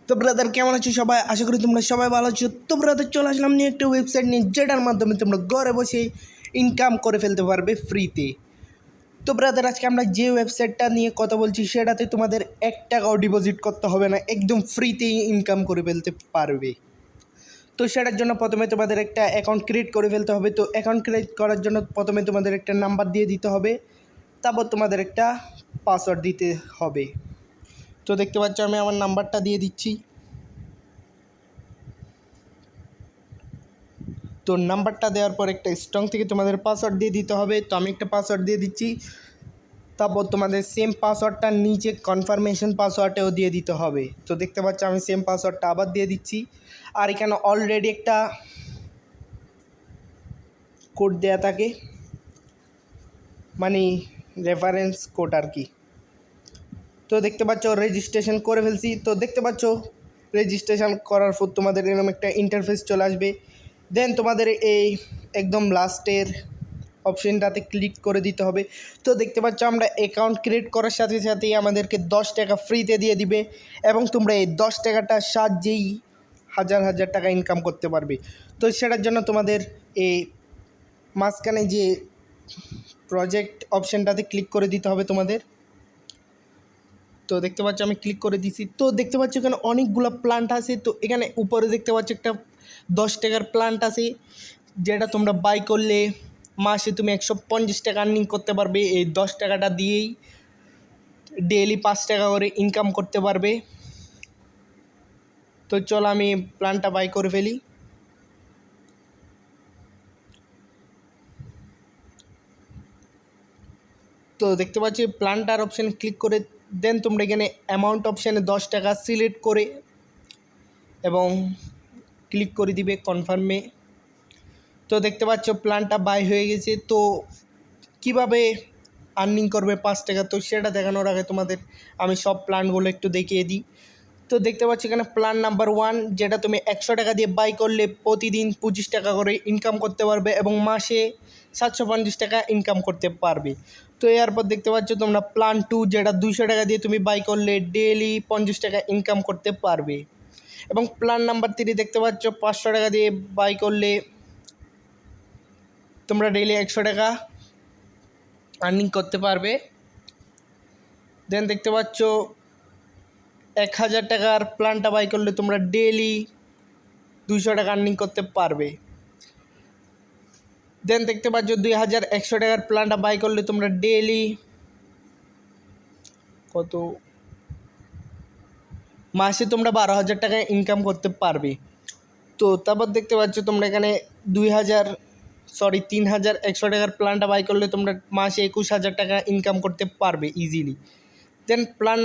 তো ব্রাদার কেমন আছো সবাই? আশা করি তোমরা সবাই ভালো আছো। তো ব্রাদার চলে আসলাম নিয়ে একটা ওয়েবসাইট নিয়ে, যেটার মাধ্যমে তোমরা ঘরে বসে ইনকাম করে ফেলতে পারবে ফ্রিতে। তো ব্রাদার আজকে আমরা যে ওয়েবসাইটটা নিয়ে কথা বলছি সেটাতে তোমাদের 1 টাকাও ডিপোজিট করতে হবে না, একদম ফ্রিতেই ইনকাম করে ফেলতে পারবে। তো সেটার জন্য প্রথমে তোমাদের একটা অ্যাকাউন্ট ক্রিয়েট করে ফেলতে হবে। তো অ্যাকাউন্ট ক্রিয়েট করার জন্য প্রথমে তোমাদের একটা নাম্বার দিয়ে দিতে হবে, তারপর তোমাদের একটা পাসওয়ার্ড দিতে হবে। তো দেখতে পাচ্ছ আমি আমার নাম্বারটা দিয়ে দিচ্ছি। তো নাম্বারটা দেওয়ার পর একটা স্ট্রং থেকে তোমাদের পাসওয়ার্ড দিয়ে দিতে হবে। তো আমি একটা পাসওয়ার্ড দিয়ে দিচ্ছি, তারপর তোমাদের সেম পাসওয়ার্ডটা নিচে কনফার্মেশন পাসওয়ার্ডেও দিয়ে দিতে হবে। তো দেখতে পাচ্ছ আমি সেম পাসওয়ার্ডটা আবার দিয়ে দিচ্ছি। আর এখানে অলরেডি একটা কোড দেয়া থাকে, মানে রেফারেন্স কোড আর কি। তো দেখতে পাচ্ছ রেজিস্ট্রেশন করে ফেলছি। তো দেখতে পাচ্ছ রেজিস্ট্রেশন করার পর তোমাদের এরকম একটা ইন্টারফেস চলে আসবে। দেন তোমাদের এই একদম লাস্টের অপশনটাতে ক্লিক করে দিতে হবে। তো দেখতে পাচ্ছ আমরা অ্যাকাউন্ট ক্রিয়েট করার সাথে সাথেই আমাদেরকে 10 টাকা ফ্রিতে দিয়ে দিবে, এবং তোমরা এই 10 টাকাটার সাহায্যেই হাজার হাজার টাকা ইনকাম করতে পারবে। তো সেটার জন্য তোমাদের এই মাঝখানে যে প্রজেক্ট অপশনটাতে ক্লিক করে দিতে হবে তোমাদের। তো দেখতে পাচ্ছ আমি ক্লিক করে দিছি। তো দেখতে পাচ্ছ এখানে অনেকগুলো প্ল্যান্ট আছে। তো এখানে উপরে দেখতে পাচ্ছ একটা 10 টাকার প্ল্যান্ট আছে, যেটা তোমরা বাই করলে মাসে তুমি 150 টাকা আর্নিং করতে পারবে। এই 10 টাকাটা দিয়েই ডেইলি 5 টাকা করে ইনকাম করতে পারবে। তো চলো আমি প্ল্যানটা বাই করে ফেলি। তো দেখতে পাচ্ছি প্ল্যানটার অপশানে ক্লিক করে দেন তোমরা এখানে অ্যামাউন্ট অপশানে 10 টাকা সিলেক্ট করে এবং ক্লিক করে দিবে কনফার্মে। তো দেখতে পাচ্ছ প্ল্যানটা বাই হয়ে গেছে। তো কিভাবে আর্নিং করবে 5 টাকা, তো সেটা দেখানোর আগে তোমাদের আমি সব প্ল্যানগুলো একটু দেখিয়ে দিই। তো দেখতে পাচ্ছ এখানে প্ল্যান নাম্বার 1, যেটা তুমি 100 টাকা দিয়ে বাই করলে প্রতিদিন 25 টাকা করে ইনকাম করতে পারবে এবং মাসে 750 টাকা ইনকাম করতে পারবে। তো এরপর দেখতে পাচ্ছ তোমরা প্ল্যান 2, যেটা 200 টাকা দিয়ে তুমি বাই করলে ডেইলি 50 টাকা ইনকাম করতে পারবে। এবং প্ল্যান নাম্বার 3 দেখতে পাচ্ছ 500 টাকা দিয়ে বাই করলে তোমরা ডেইলি 100 টাকা আর্নিং করতে পারবে। দেন দেখতে পাচ্ছ 1000 টাকার প্ল্যানটা বাই করলে তোমরা ডেইলি 200 টাকা আর্নিং করতে পারবে। দেন দেখতে পাচ্ছ 2100 টাকার প্ল্যানটা বাই করলে তোমরা ডেইলি মাসে তোমরা 12,000 টাকা ইনকাম করতে পারবে। তো তারপর দেখতে পাচ্ছ তোমরা এখানে 3100 টাকার প্ল্যানটা বাই করলে তোমরা মাসে 21,000 টাকা ইনকাম করতে পারবে ইজিলি। দেন প্ল্যান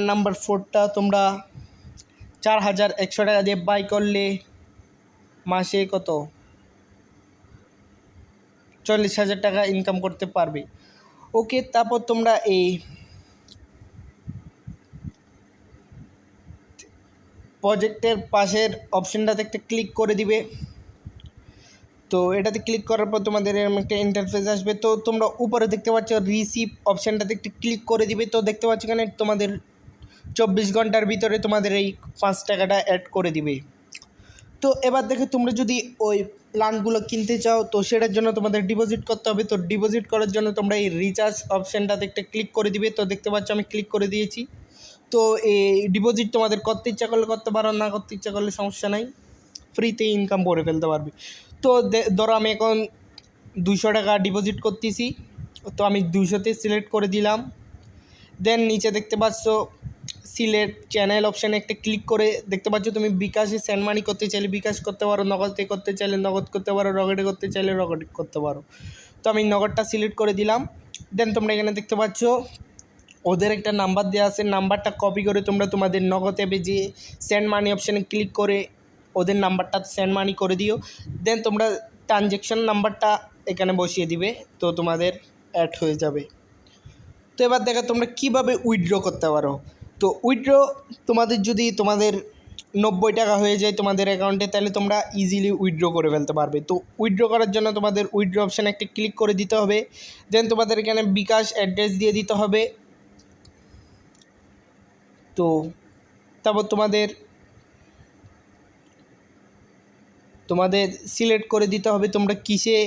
নাম্বার 4টা, তোমরা 4100 টাকা দিয়ে বাই করলে মাসে 40,000 টাকা ইনকাম করতে পারবে। ওকে, তারপর তোমরা এই প্রজেক্টের পাশের অপশানটাতে একটা ক্লিক করে দিবে। তো এটাতে ক্লিক করার পর তোমাদের এরকম একটা ইন্টারফেস আসবে। তো তোমরা উপরে দেখতে পাচ্ছ রিসিভ অপশানটাতে একটু ক্লিক করে দিবে। তো দেখতে পাচ্ছ এখানে তোমাদের 24 ঘন্টার ভিতরে তোমাদের এই 5 টাকাটা অ্যাড করে দিবে। তো এবার দেখো তোমরা যদি ওই প্ল্যানগুলো কিনতে চাও, তো সেটার জন্য তোমাদের ডিপোজিট করতে হবে। তো ডিপোজিট করার জন্য তোমরা এই রিচার্জ অপশানটাতে একটা ক্লিক করে দিবে। তো দেখতে পাচ্ছ আমি ক্লিক করে দিয়েছি। তো এই ডিপোজিট তোমাদের করতে ইচ্ছা করলে করতে পারো, না করতে ইচ্ছা করলে সমস্যা নাই, ফ্রিতে ইনকাম করে ফেলতে পারবে। তো ধরো আমি এখন 200 টাকা ডিপোজিট করতেছি। তো আমি 200তে সিলেক্ট করে দিলাম। দেন নিচে দেখতে পাচ্ছ সিলেক্ট চ্যানেল অপশানে একটা ক্লিক করে দেখতে পাচ্ছ তুমি বিকাশে সেন্ড মানি করতে চাইলে বিকাশ করতে পারো, নগদে করতে চাইলে নগদ করতে পারো, রকেটে করতে চাইলে রকেট করতে পারো। তো আমি নগদটা সিলেক্ট করে দিলাম। দেন তোমরা এখানে দেখতে পাচ্ছ ওদের একটা নাম্বার দেওয়া আছে, নাম্বারটা কপি করে তোমরা তোমাদের নগদ অ্যাপে যে সেন্ড মানি অপশানে ক্লিক করে ওদের নাম্বারটা সেন্ড মানি করে দিও। দেন তোমরা ট্রানজ্যাকশন নাম্বারটা এখানে বসিয়ে দিবে, তো তোমাদের অ্যাড হয়ে যাবে। তো এবার দেখো তোমরা কীভাবে উইথড্র করতে পারো। তো উইথড্র তোমাদের যদি তোমাদের 90 টাকা হয়ে যায় তোমাদের অ্যাকাউন্টে, তাহলে তোমরা ইজিলি উইথড্র করে ফেলতে পারবে। তো উইথড্র করার জন্য তোমাদের উইথড্র অপশানে একটা ক্লিক করে দিতে হবে। দেন তোমাদের এখানে বিকাশ অ্যাড্রেস দিয়ে দিতে হবে। তো তারপর তোমাদের সিলেক্ট করে দিতে হবে তোমরা কিসে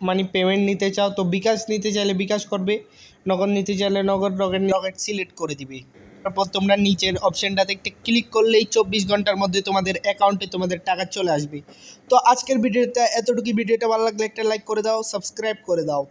মানি পেমেন্ট নিতে চাও। তো বিকাশ নিতে চাইলে বিকাশ করবে, নগদ নিতে চাইলে নগদ সিলেক্ট করে দিবে। তারপর তোমরা নিচের অপশানটাতে একটা ক্লিক করলেই 24 ঘন্টার মধ্যে তোমাদের অ্যাকাউন্টে তোমাদের টাকা চলে আসবে। তো আজকের ভিডিওটা এতটুকু। ভিডিওটা ভালো লাগলে একটা লাইক করে দাও, সাবস্ক্রাইব করে দাও।